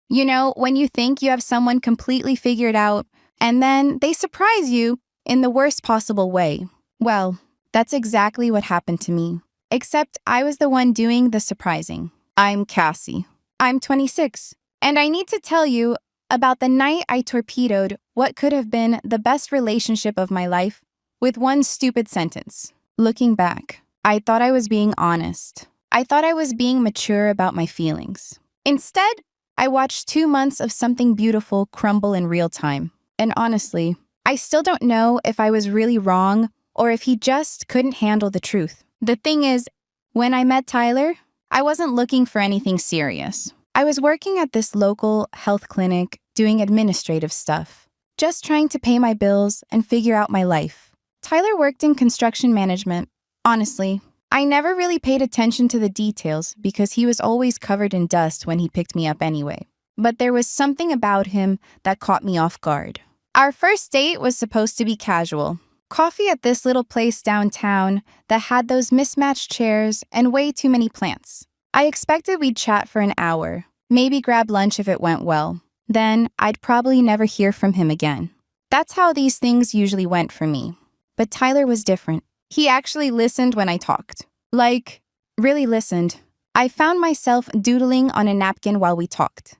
You know, when you think you have someone completely figured out, and then they surprise you in the worst possible way. Well, that's exactly what happened to me. Except I was the one doing the surprising. I'm Cassie. I'm 26. And I need to tell you about the night I torpedoed what could have been the best relationship of my life with one stupid sentence. Looking back, I thought I was being honest. I thought I was being mature about my feelings. Instead, I watched 2 months of something beautiful crumble in real time. And honestly, I still don't know if I was really wrong or if he just couldn't handle the truth. The thing is, when I met Tyler, I wasn't looking for anything serious. I was working at this local health clinic doing administrative stuff, just trying to pay my bills and figure out my life. Tyler worked in construction management. Honestly, I never really paid attention to the details because he was always covered in dust when he picked me up anyway. But there was something about him that caught me off guard. Our first date was supposed to be casual. Coffee at this little place downtown that had those mismatched chairs and way too many plants. I expected we'd chat for an hour, maybe grab lunch if it went well. Then I'd probably never hear from him again. That's how these things usually went for me. But Tyler was different. He actually listened when I talked. Like, really listened. I found myself doodling on a napkin while we talked.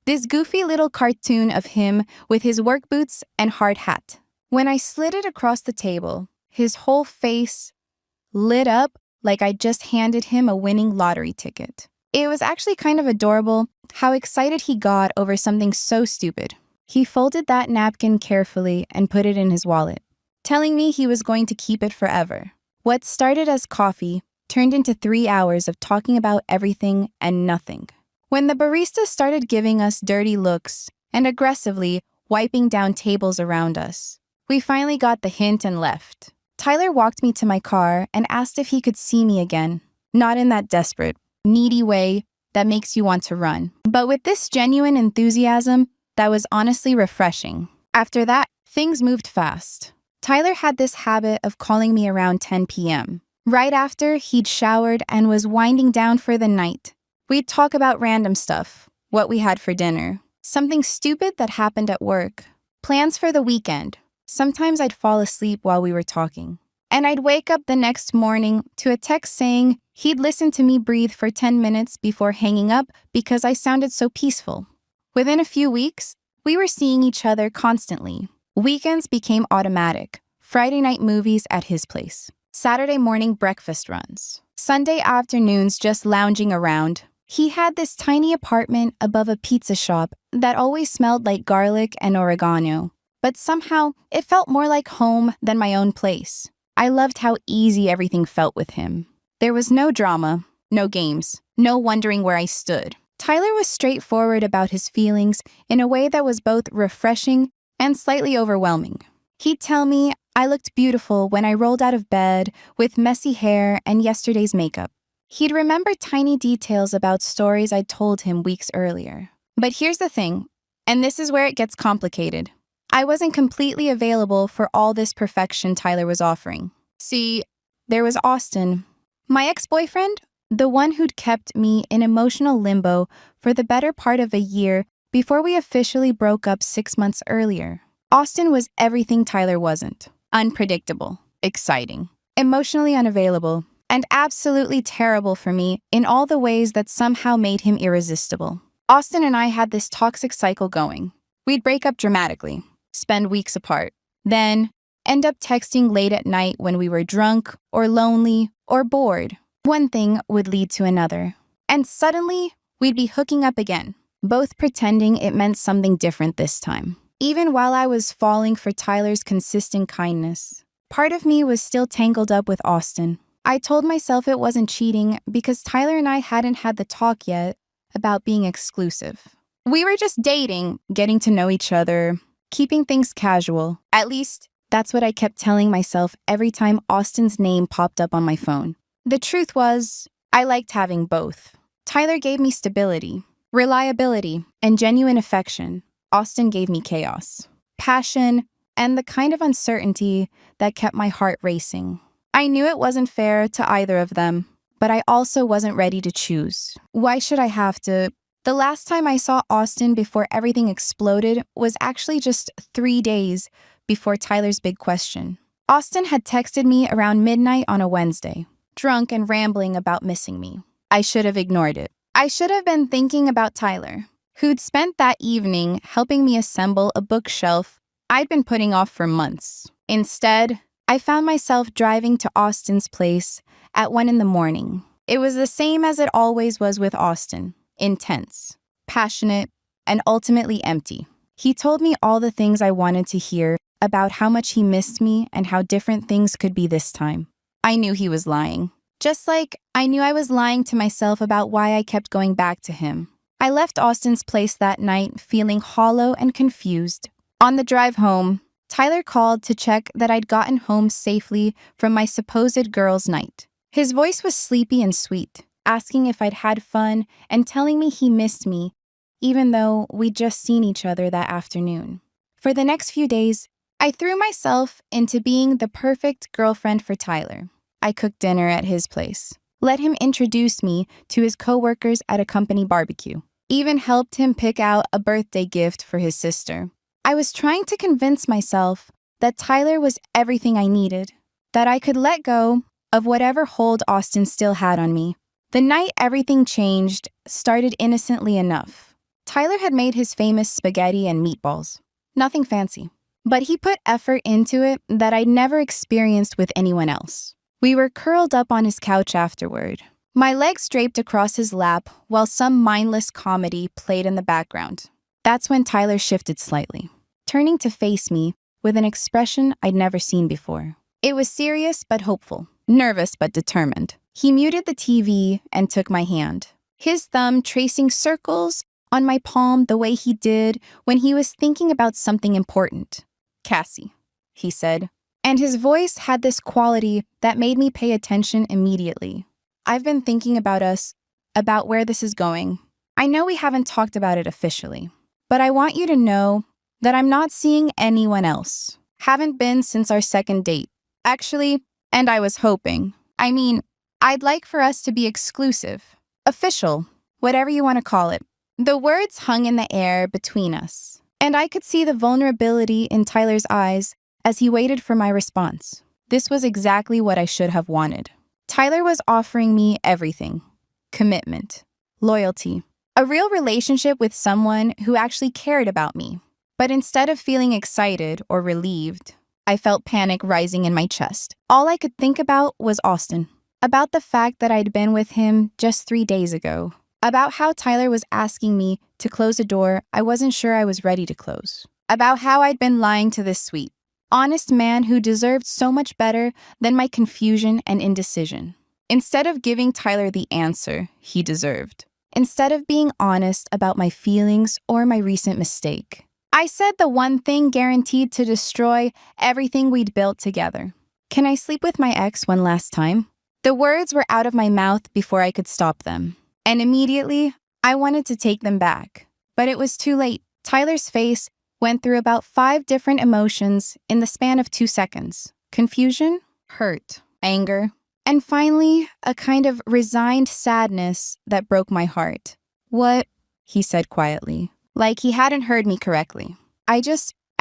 This goofy little cartoon of him with his work boots and hard hat. When I slid it across the table, his whole face lit up like I just handed him a winning lottery ticket. It was actually kind of adorable how excited he got over something so stupid. He folded that napkin carefully and put it in his wallet, telling me he was going to keep it forever. What started as coffee turned into 3 hours of talking about everything and nothing. When the barista started giving us dirty looks and aggressively wiping down tables around us, we finally got the hint and left. Tyler walked me to my car and asked if he could see me again. Not in that desperate, needy way that makes you want to run, but with this genuine enthusiasm that was honestly refreshing. After that, things moved fast. Tyler had this habit of calling me around 10 p.m. Right after he'd showered and was winding down for the night. We'd talk about random stuff, what we had for dinner, something stupid that happened at work, plans for the weekend. Sometimes I'd fall asleep while we were talking. And I'd wake up the next morning to a text saying he'd listen to me breathe for 10 minutes before hanging up because I sounded so peaceful. Within a few weeks, we were seeing each other constantly. Weekends became automatic. Friday night movies at his place. Saturday morning breakfast runs. Sunday afternoons just lounging around. He had this tiny apartment above a pizza shop that always smelled like garlic and oregano. But somehow, it felt more like home than my own place. I loved how easy everything felt with him. There was no drama, no games, no wondering where I stood. Tyler was straightforward about his feelings in a way that was both refreshing and slightly overwhelming. He'd tell me I looked beautiful when I rolled out of bed with messy hair and yesterday's makeup. He'd remember tiny details about stories I'd told him weeks earlier. But here's the thing, and this is where it gets complicated. I wasn't completely available for all this perfection Tyler was offering. See, there was Austin, my ex-boyfriend, the one who'd kept me in emotional limbo for the better part of a year before we officially broke up 6 months earlier. Austin was everything Tyler wasn't. Unpredictable, exciting, emotionally unavailable, and absolutely terrible for me in all the ways that somehow made him irresistible. Austin and I had this toxic cycle going. We'd break up dramatically, spend weeks apart, then end up texting late at night when we were drunk or lonely or bored. One thing would lead to another. And suddenly, we'd be hooking up again, both pretending it meant something different this time. Even while I was falling for Tyler's consistent kindness, part of me was still tangled up with Austin. I told myself it wasn't cheating because Tyler and I hadn't had the talk yet about being exclusive. We were just dating, getting to know each other, keeping things casual. At least, that's what I kept telling myself every time Austin's name popped up on my phone. The truth was, I liked having both. Tyler gave me stability, reliability, and genuine affection. Austin gave me chaos, passion, and the kind of uncertainty that kept my heart racing. I knew it wasn't fair to either of them, but I also wasn't ready to choose. Why should I have to The last time I saw Austin before everything exploded was actually just 3 days before Tyler's big question. Austin had texted me around midnight on a Wednesday, drunk and rambling about missing me. I should have ignored it. I should have been thinking about Tyler, who'd spent that evening helping me assemble a bookshelf I'd been putting off for months. Instead, I found myself driving to Austin's place at 1 in the morning. It was the same as it always was with Austin. Intense, passionate, and ultimately empty. He told me all the things I wanted to hear about how much he missed me and how different things could be this time. I knew he was lying. Just like I knew I was lying to myself about why I kept going back to him. I left Austin's place that night feeling hollow and confused. On the drive home, Tyler called to check that I'd gotten home safely from my supposed girls' night. His voice was sleepy and sweet, asking if I'd had fun and telling me he missed me, even though we'd just seen each other that afternoon. For the next few days, I threw myself into being the perfect girlfriend for Tyler. I cooked dinner at his place, let him introduce me to his coworkers at a company barbecue, even helped him pick out a birthday gift for his sister. I was trying to convince myself that Tyler was everything I needed, that I could let go of whatever hold Austin still had on me. The night everything changed started innocently enough. Tyler had made his famous spaghetti and meatballs. Nothing fancy. But he put effort into it that I'd never experienced with anyone else. We were curled up on his couch afterward, my legs draped across his lap while some mindless comedy played in the background. That's when Tyler shifted slightly, turning to face me with an expression I'd never seen before. It was serious but hopeful, nervous but determined. He muted the TV and took my hand, his thumb tracing circles on my palm the way he did when he was thinking about something important. "Cassie," he said, and his voice had this quality that made me pay attention immediately. "I've been thinking about us, about where this is going. I know we haven't talked about it officially, but I want you to know that I'm not seeing anyone else. Haven't been since our second date. Actually, and I was hoping. I'd like for us to be exclusive, official, whatever you want to call it." The words hung in the air between us, and I could see the vulnerability in Tyler's eyes as he waited for my response. This was exactly what I should have wanted. Tyler was offering me everything: commitment, loyalty, a real relationship with someone who actually cared about me. But instead of feeling excited or relieved, I felt panic rising in my chest. All I could think about was Austin, about the fact that I'd been with him just 3 days ago, about how Tyler was asking me to close a door I wasn't sure I was ready to close, about how I'd been lying to this sweet, honest man who deserved so much better than my confusion and indecision. Instead of giving Tyler the answer he deserved, instead of being honest about my feelings or my recent mistake, I said the one thing guaranteed to destroy everything we'd built together. "Can I sleep with my ex one last time?" The words were out of my mouth before I could stop them, and immediately I wanted to take them back. But it was too late. Tyler's face went through about 5 different emotions in the span of 2 seconds. Confusion, hurt, anger, and finally, a kind of resigned sadness that broke my heart. "What?" he said quietly, like he hadn't heard me correctly. I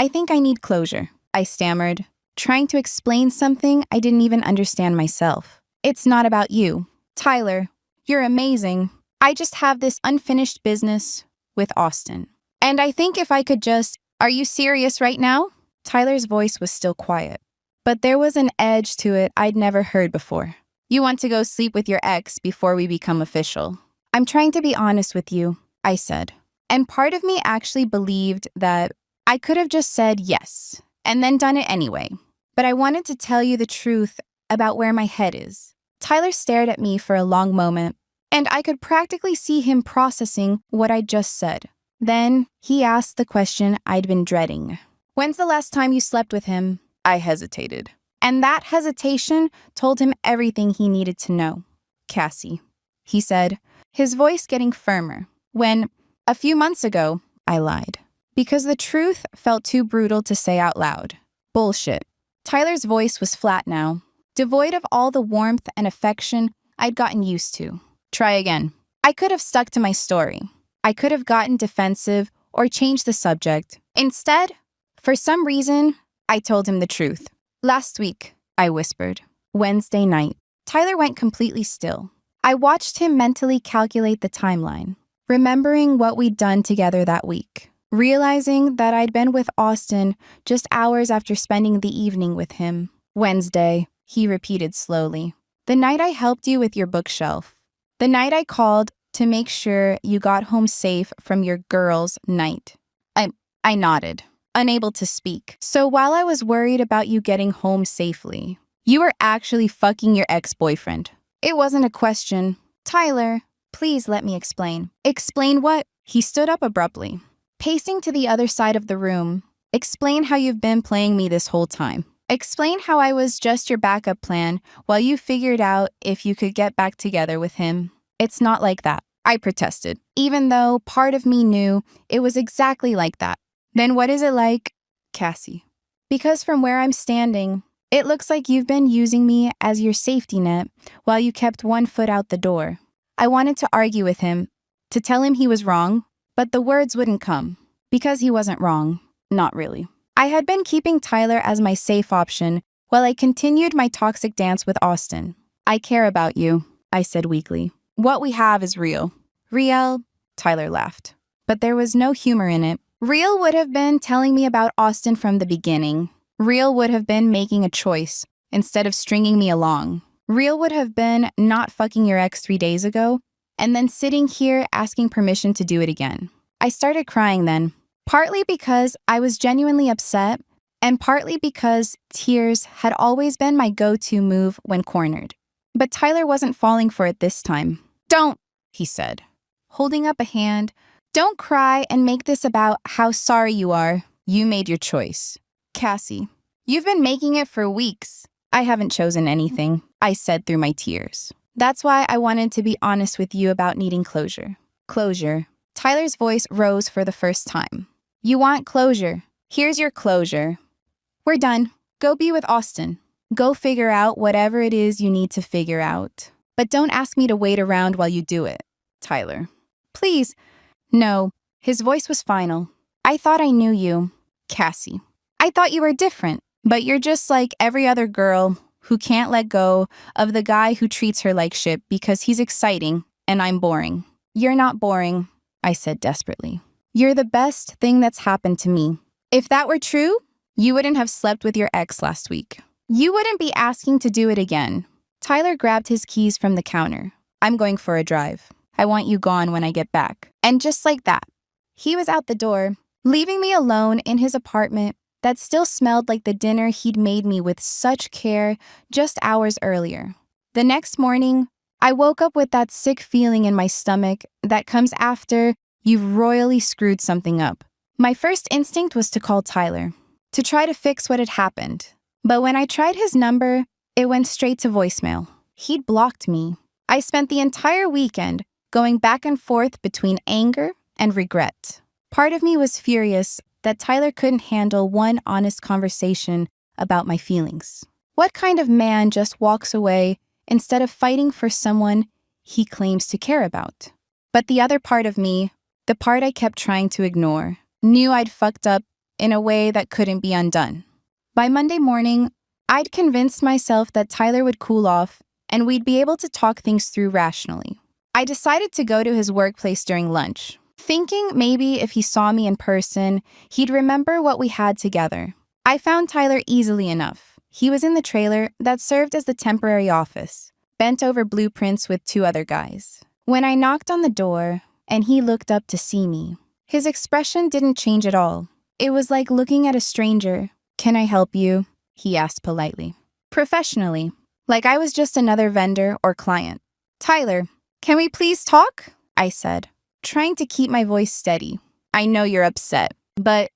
think I need closure," I stammered, trying to explain something I didn't even understand myself. "It's not about you. Tyler, you're amazing. I just have this unfinished business with Austin. And I think if I could just, are you serious right now?" Tyler's voice was still quiet, but there was an edge to it I'd never heard before. "You want to go sleep with your ex before we become official?" "I'm trying to be honest with you," I said. And part of me actually believed that I could have just said yes, and then done it anyway. But I wanted to tell you the truth about where my head is. Tyler stared at me for a long moment, and I could practically see him processing what I'd just said. Then he asked the question I'd been dreading. "When's the last time you slept with him?" I hesitated. And that hesitation told him everything he needed to know. "Cassie," he said, his voice getting firmer. "When, a few months ago," I lied, because the truth felt too brutal to say out loud. Bullshit. Tyler's voice was flat now, devoid of all the warmth and affection I'd gotten used to. "Try again." I could have stuck to my story. I could have gotten defensive or changed the subject. Instead, for some reason, I told him the truth. Last week, I whispered. Wednesday night. Tyler went completely still. I watched him mentally calculate the timeline, remembering what we'd done together that week, realizing that I'd been with Austin just hours after spending the evening with him. Wednesday, he repeated slowly. The night I helped you with your bookshelf. The night I called to make sure you got home safe from your girls' night. I nodded, unable to speak. So while I was worried about you getting home safely, you were actually fucking your ex-boyfriend. It wasn't a question. Tyler, please let me explain. Explain what? He stood up abruptly, pacing to the other side of the room. Explain how you've been playing me this whole time. Explain how I was just your backup plan while you figured out if you could get back together with him. It's not like that, I protested, even though part of me knew it was exactly like that. Then what is it like, Cassie? Because from where I'm standing, it looks like you've been using me as your safety net while you kept one foot out the door. I wanted to argue with him, to tell him he was wrong, but the words wouldn't come, because he wasn't wrong. Not really. I had been keeping Tyler as my safe option while I continued my toxic dance with Austin. I care about you, I said weakly. What we have is real. Real? Tyler laughed. But there was no humor in it. Real would have been telling me about Austin from the beginning. Real would have been making a choice instead of stringing me along. Real would have been not fucking your ex 3 days ago and then sitting here asking permission to do it again. I started crying then, partly because I was genuinely upset and partly because tears had always been my go-to move when cornered. But Tyler wasn't falling for it this time. Don't, he said, holding up a hand. Don't cry and make this about how sorry you are. You made your choice. Cassie, you've been making it for weeks. I haven't chosen anything, I said through my tears. That's why I wanted to be honest with you about needing closure. Closure. Tyler's voice rose for the first time. You want closure. Here's your closure. We're done. Go be with Austin. Go figure out whatever it is you need to figure out. But don't ask me to wait around while you do it, Tyler. Please. No. His voice was final. I thought I knew you, Cassie. I thought you were different, but you're just like every other girl who can't let go of the guy who treats her like shit because he's exciting and I'm boring. You're not boring, I said desperately. You're the best thing that's happened to me. If that were true, you wouldn't have slept with your ex last week. You wouldn't be asking to do it again. Tyler grabbed his keys from the counter. I'm going for a drive. I want you gone when I get back. And just like that, he was out the door, leaving me alone in his apartment that still smelled like the dinner he'd made me with such care just hours earlier. The next morning, I woke up with that sick feeling in my stomach that comes after you've royally screwed something up. My first instinct was to call Tyler, to try to fix what had happened. But when I tried his number, it went straight to voicemail. He'd blocked me. I spent the entire weekend going back and forth between anger and regret. Part of me was furious that Tyler couldn't handle one honest conversation about my feelings. What kind of man just walks away instead of fighting for someone he claims to care about? But the other part of me, the part I kept trying to ignore, knew I'd fucked up in a way that couldn't be undone. By Monday morning, I'd convinced myself that Tyler would cool off and we'd be able to talk things through rationally. I decided to go to his workplace during lunch, thinking maybe if he saw me in person, he'd remember what we had together. I found Tyler easily enough. He was in the trailer that served as the temporary office, bent over blueprints with 2 other guys. When I knocked on the door and he looked up to see me, his expression didn't change at all. It was like looking at a stranger. Can I help you? He asked politely. Professionally, like I was just another vendor or client. Tyler, can we please talk? I said, trying to keep my voice steady. I know you're upset, but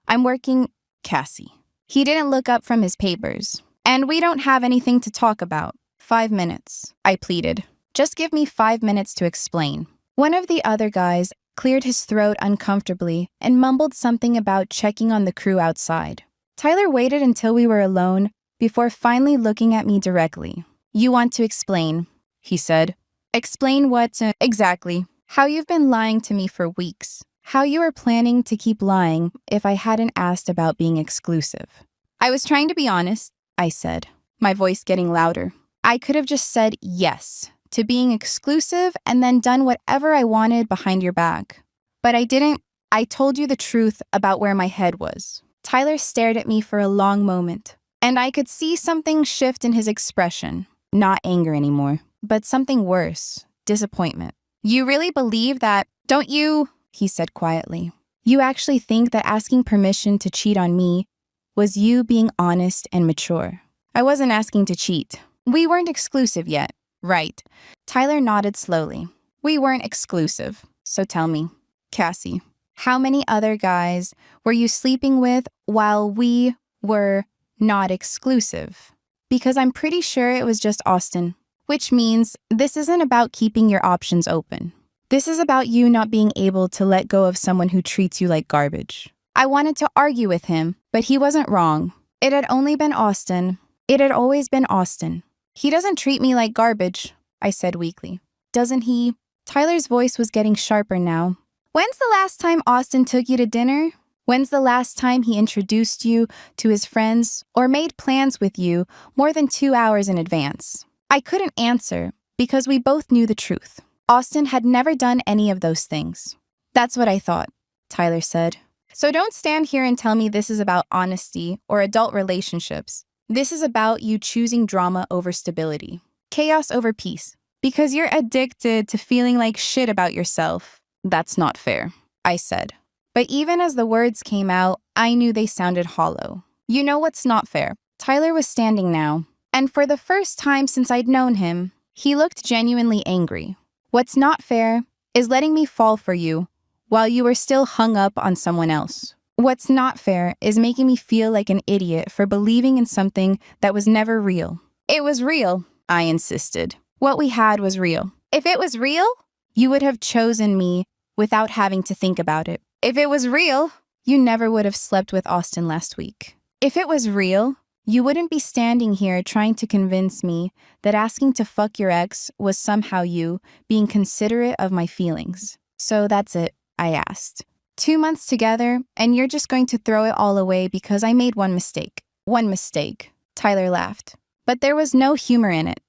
I'm working, Cassie. He didn't look up from his papers. And we don't have anything to talk about. 5 minutes, I pleaded. Just give me 5 minutes to explain. One of the other guys cleared his throat uncomfortably and mumbled something about checking on the crew outside. Tyler waited until we were alone before finally looking at me directly. You want to explain, he said. Explain what exactly? How you've been lying to me for weeks. How you were planning to keep lying if I hadn't asked about being exclusive. I was trying to be honest, I said, my voice getting louder. I could have just said yes to being exclusive and then done whatever I wanted behind your back. But I didn't. I told you the truth about where my head was. Tyler stared at me for a long moment, and I could see something shift in his expression. Not anger anymore, but something worse, disappointment. You really believe that, don't you? He said quietly. You actually think that asking permission to cheat on me was you being honest and mature. I wasn't asking to cheat. We weren't exclusive yet. Right. Tyler nodded slowly. We weren't exclusive. So tell me, Cassie, how many other guys were you sleeping with while we were not exclusive? Because I'm pretty sure it was just Austin. Which means this isn't about keeping your options open. This is about you not being able to let go of someone who treats you like garbage. I wanted to argue with him, but he wasn't wrong. It had only been Austin. It had always been Austin. He doesn't treat me like garbage, I said weakly. Doesn't he? Tyler's voice was getting sharper now. When's the last time Austin took you to dinner? When's the last time he introduced you to his friends or made plans with you more than 2 hours in advance? I couldn't answer because we both knew the truth. Austin had never done any of those things. That's what I thought, Tyler said. So don't stand here and tell me this is about honesty or adult relationships. This is about you choosing drama over stability, chaos over peace, because you're addicted to feeling like shit about yourself. That's not fair, I said. But even as the words came out, I knew they sounded hollow. You know what's not fair? Tyler was standing now. And for the first time since I'd known him, he looked genuinely angry. What's not fair is letting me fall for you while you were still hung up on someone else. What's not fair is making me feel like an idiot for believing in something that was never real. It was real, I insisted. What we had was real. If it was real, you would have chosen me without having to think about it. If it was real, you never would have slept with Austin last week. If it was real, you wouldn't be standing here trying to convince me that asking to fuck your ex was somehow you being considerate of my feelings. So that's it, I asked. 2 months together, and you're just going to throw it all away because I made one mistake. One mistake. Tyler laughed. But there was no humor in it.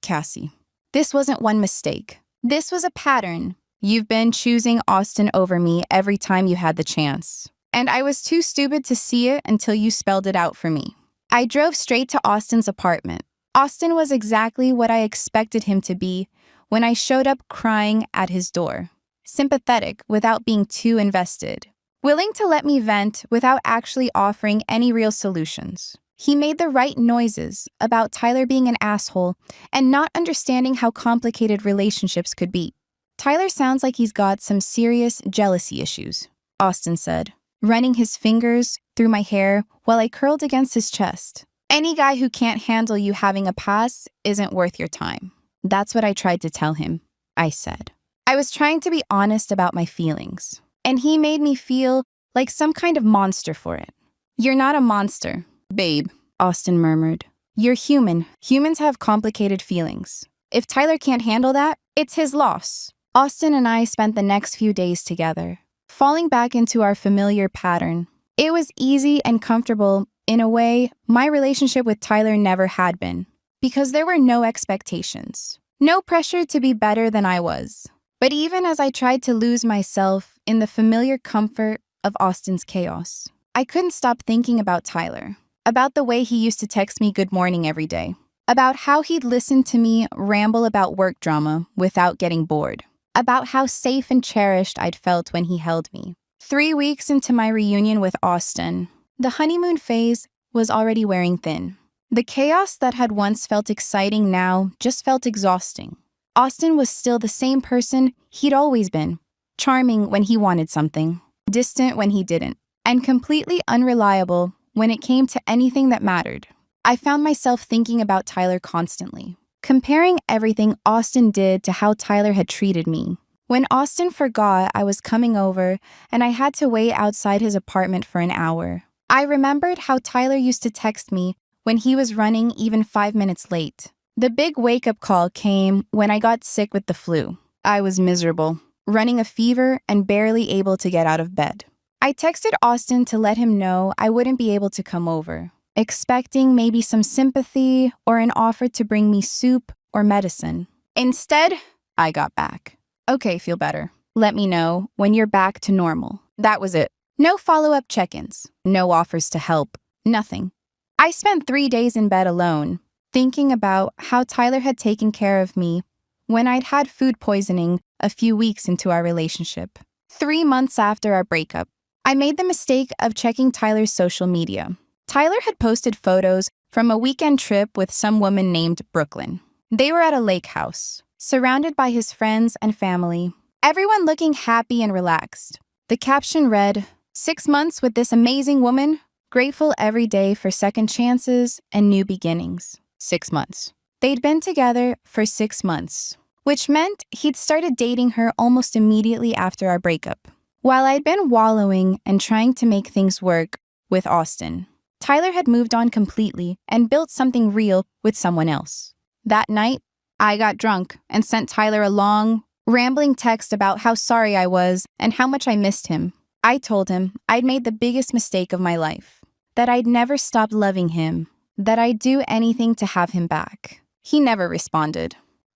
Cassie, this wasn't one mistake. This was a pattern. You've been choosing Austin over me every time you had the chance. And I was too stupid to see it until you spelled it out for me. I drove straight to Austin's apartment. Austin was exactly what I expected him to be when I showed up crying at his door. Sympathetic without being too invested. Willing to let me vent without actually offering any real solutions. He made the right noises about Tyler being an asshole and not understanding how complicated relationships could be. Tyler sounds like he's got some serious jealousy issues, Austin said, running his fingers through my hair while I curled against his chest. Any guy who can't handle you having a past isn't worth your time. That's what I tried to tell him, I said. I was trying to be honest about my feelings, and he made me feel like some kind of monster for it. You're not a monster, babe, Austin murmured. You're human. Humans have complicated feelings. If Tyler can't handle that, it's his loss. Austin and I spent the next few days together, falling back into our familiar pattern. It was easy and comfortable in a way my relationship with Tyler never had been, because there were no expectations, no pressure to be better than I was. But even as I tried to lose myself in the familiar comfort of Austin's chaos, I couldn't stop thinking about Tyler, about the way he used to text me good morning every day, about how he'd listen to me ramble about work drama without getting bored, about how safe and cherished I'd felt when he held me. 3 weeks into my reunion with Austin, the honeymoon phase was already wearing thin. The chaos that had once felt exciting now just felt exhausting. Austin was still the same person he'd always been, charming when he wanted something, distant when he didn't, and completely unreliable when it came to anything that mattered. I found myself thinking about Tyler constantly, comparing everything Austin did to how Tyler had treated me. When Austin forgot I was coming over and I had to wait outside his apartment for an hour, I remembered how Tyler used to text me when he was running even 5 minutes late. The big wake-up call came when I got sick with the flu. I was miserable. running a fever and barely able to get out of bed. I texted Austin to let him know I wouldn't be able to come over, expecting maybe some sympathy or an offer to bring me soup or medicine. Instead, I got back. Okay, feel better. Let me know when you're back to normal. That was it. No follow-up check-ins, no offers to help, nothing. I spent 3 days in bed alone, thinking about how Tyler had taken care of me when I'd had food poisoning a few weeks into our relationship. 3 months after our breakup, I made the mistake of checking Tyler's social media. Tyler had posted photos from a weekend trip with some woman named Brooklyn. They were at a lake house, surrounded by his friends and family, everyone looking happy and relaxed. The caption read, "6 months with this amazing woman, grateful every day for second chances and new beginnings." 6 months. They'd been together for 6 months, which meant he'd started dating her almost immediately after our breakup. While I'd been wallowing and trying to make things work with Austin, Tyler had moved on completely and built something real with someone else. That night, I got drunk and sent Tyler a long, rambling text about how sorry I was and how much I missed him. I told him I'd made the biggest mistake of my life, that I'd never stopped loving him, that I'd do anything to have him back. He never responded.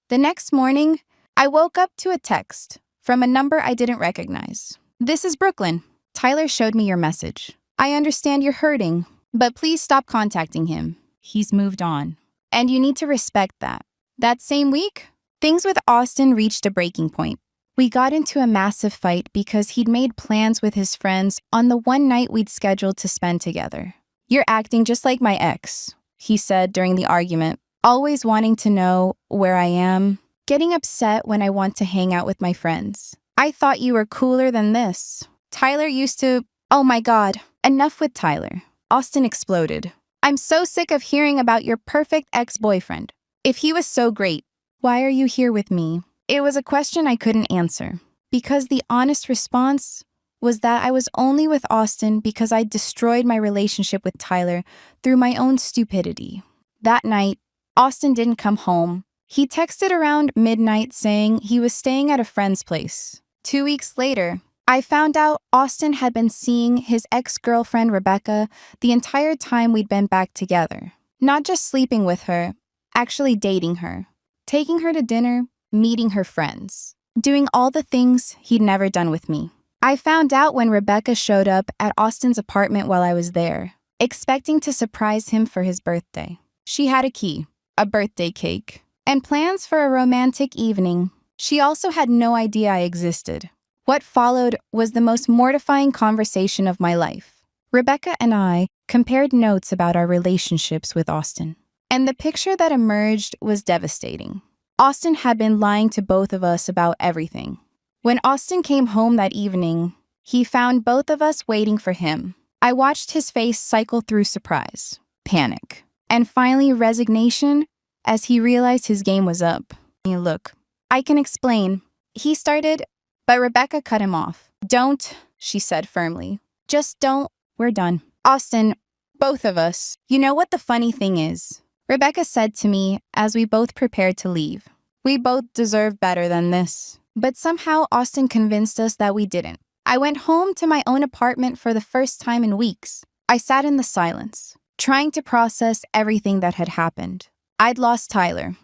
The next morning, I woke up to a text from a number I didn't recognize. "This is Brooklyn. Tyler showed me your message. I understand you're hurting, but please stop contacting him. He's moved on. And you need to respect that." That same week, things with Austin reached a breaking point. We got into a massive fight because he'd made plans with his friends on the one night we'd scheduled to spend together. "You're acting just like my ex," he said during the argument, always wanting to know where I am, getting upset when I want to hang out with my friends. "I thought you were cooler than this. Tyler used to—" "Oh my God, enough with Tyler." Austin exploded. "I'm so sick of hearing about your perfect ex-boyfriend. If he was so great, why are you here with me?" It was a question I couldn't answer, because the honest response was that I was only with Austin because I destroyed my relationship with Tyler through my own stupidity. That night, Austin didn't come home. He texted around midnight saying he was staying at a friend's place. 2 weeks later, I found out Austin had been seeing his ex-girlfriend Rebecca the entire time we'd been back together. Not just sleeping with her, actually dating her, taking her to dinner, meeting her friends, doing all the things he'd never done with me. I found out when Rebecca showed up at Austin's apartment while I was there, expecting to surprise him for his birthday. She had a key, a birthday cake, and plans for a romantic evening. She also had no idea I existed. What followed was the most mortifying conversation of my life. Rebecca and I compared notes about our relationships with Austin, and the picture that emerged was devastating. Austin had been lying to both of us about everything. When Austin came home that evening, he found both of us waiting for him. I watched his face cycle through surprise, panic, and finally resignation as he realized his game was up. "Look, I can explain," he started, but Rebecca cut him off. "Don't," she said firmly. "Just don't. We're done." "Austin, both of us. You know what the funny thing is?" Rebecca said to me as we both prepared to leave. "We both deserve better than this." But somehow Austin convinced us that we didn't. I went home to my own apartment for the first time in weeks. I sat in the silence, trying to process everything that had happened. I'd lost Tyler,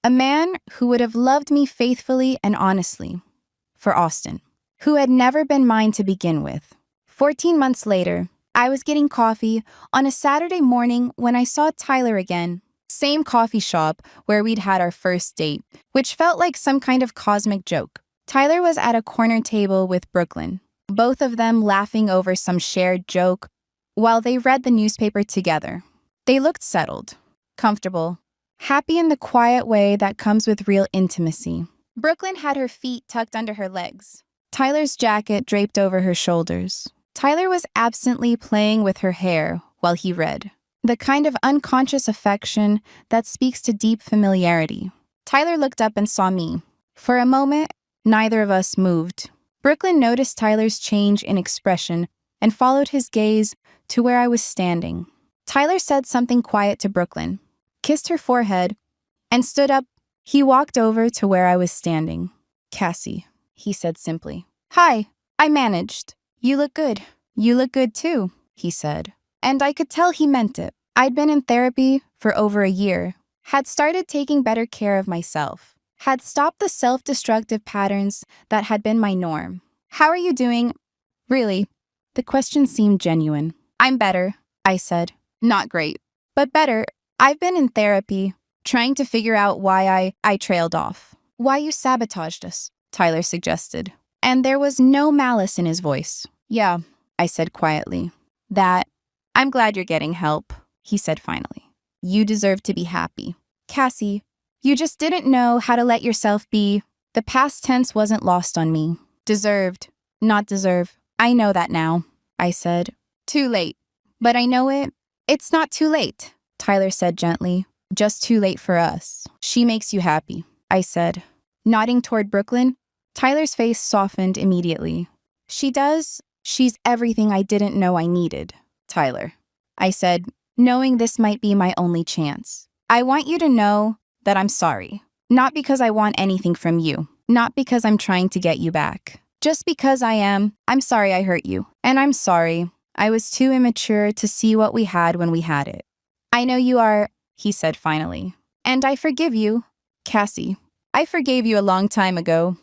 a man who would have loved me faithfully and honestly, for Austin, who had never been mine to begin with. 14 months later, I was getting coffee on a Saturday morning when I saw Tyler again. Same coffee shop where we'd had our first date, which felt like some kind of cosmic joke. Tyler was at a corner table with Brooklyn, both of them laughing over some shared joke while they read the newspaper together. They looked settled, comfortable, happy in the quiet way that comes with real intimacy. Brooklyn had her feet tucked under her legs, Tyler's jacket draped over her shoulders. Tyler was absently playing with her hair while he read, the kind of unconscious affection that speaks to deep familiarity. Tyler looked up and saw me. For a moment, neither of us moved. Brooklyn noticed Tyler's change in expression and followed his gaze to where I was standing. Tyler said something quiet to Brooklyn, kissed her forehead, and stood up. He walked over to where I was standing. "Cassie," he said simply. Hi, I managed. You look good. You look good too, he said. And I could tell he meant it. I'd been in therapy for over a year, had started taking better care of myself, had stopped the self-destructive patterns that had been my norm. How are you doing? Really? The question seemed genuine. I'm better, I said. Not great, but better. I've been in therapy, trying to figure out why I trailed off. Why you sabotaged us, Tyler suggested. And there was no malice in his voice. Yeah, I said quietly. I'm glad you're getting help, he said finally. You deserve to be happy. Cassie, you just didn't know how to let yourself be. The past tense wasn't lost on me. Deserved, not deserve. I know that now, I said. Too late. But I know it. It's not too late, Tyler said gently. Just too late for us. She makes you happy, I said. Nodding toward Brooklyn, Tyler's face softened immediately. She does. She's everything I didn't know I needed, Tyler. I said, knowing this might be my only chance. I want you to know that I'm sorry. Not because I want anything from you. Not because I'm trying to get you back. Just because I'm sorry I hurt you. And I'm sorry. I was too immature to see what we had when we had it. I know you are, he said finally. And I forgive you, Cassie. I forgave you a long time ago.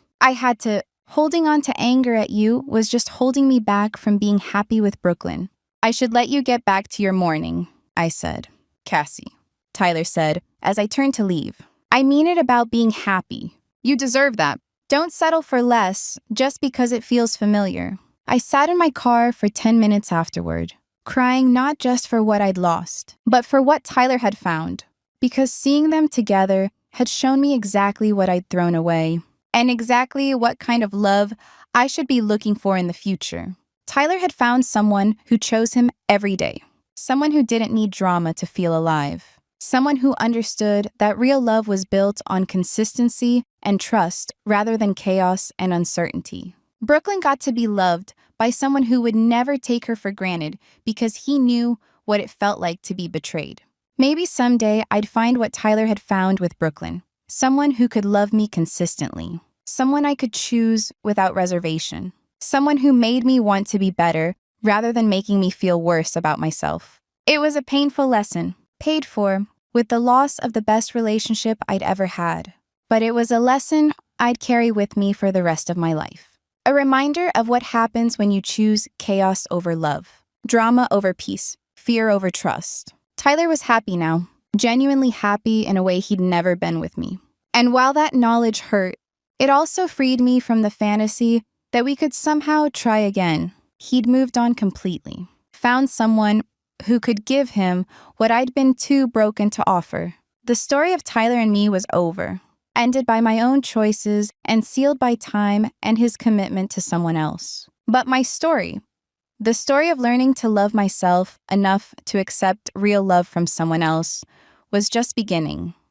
Holding on to anger at you was just holding me back from being happy with Brooklyn. I should let you get back to your mourning, I said. Cassie, Tyler said, as I turned to leave. I mean it about being happy. You deserve that. Don't settle for less just because it feels familiar. I sat in my car for 10 minutes afterward, crying not just for what I'd lost, but for what Tyler had found. Because seeing them together had shown me exactly what I'd thrown away, and exactly what kind of love I should be looking for in the future. Tyler had found someone who chose him every day, someone who didn't need drama to feel alive, someone who understood that real love was built on consistency and trust rather than chaos and uncertainty. Brooklyn got to be loved by someone who would never take her for granted because he knew what it felt like to be betrayed. Maybe someday I'd find what Tyler had found with Brooklyn, someone who could love me consistently, someone I could choose without reservation, someone who made me want to be better rather than making me feel worse about myself. It was a painful lesson, paid for with the loss of the best relationship I'd ever had. But it was a lesson I'd carry with me for the rest of my life. A reminder of what happens when you choose chaos over love, drama over peace, fear over trust. Tyler was happy now, genuinely happy in a way he'd never been with me. And while that knowledge hurt, it also freed me from the fantasy that we could somehow try again. He'd moved on completely, found someone who could give him what I'd been too broken to offer. The story of Tyler and me was over, ended by my own choices and sealed by time and his commitment to someone else. But my story, the story of learning to love myself enough to accept real love from someone else, was just beginning.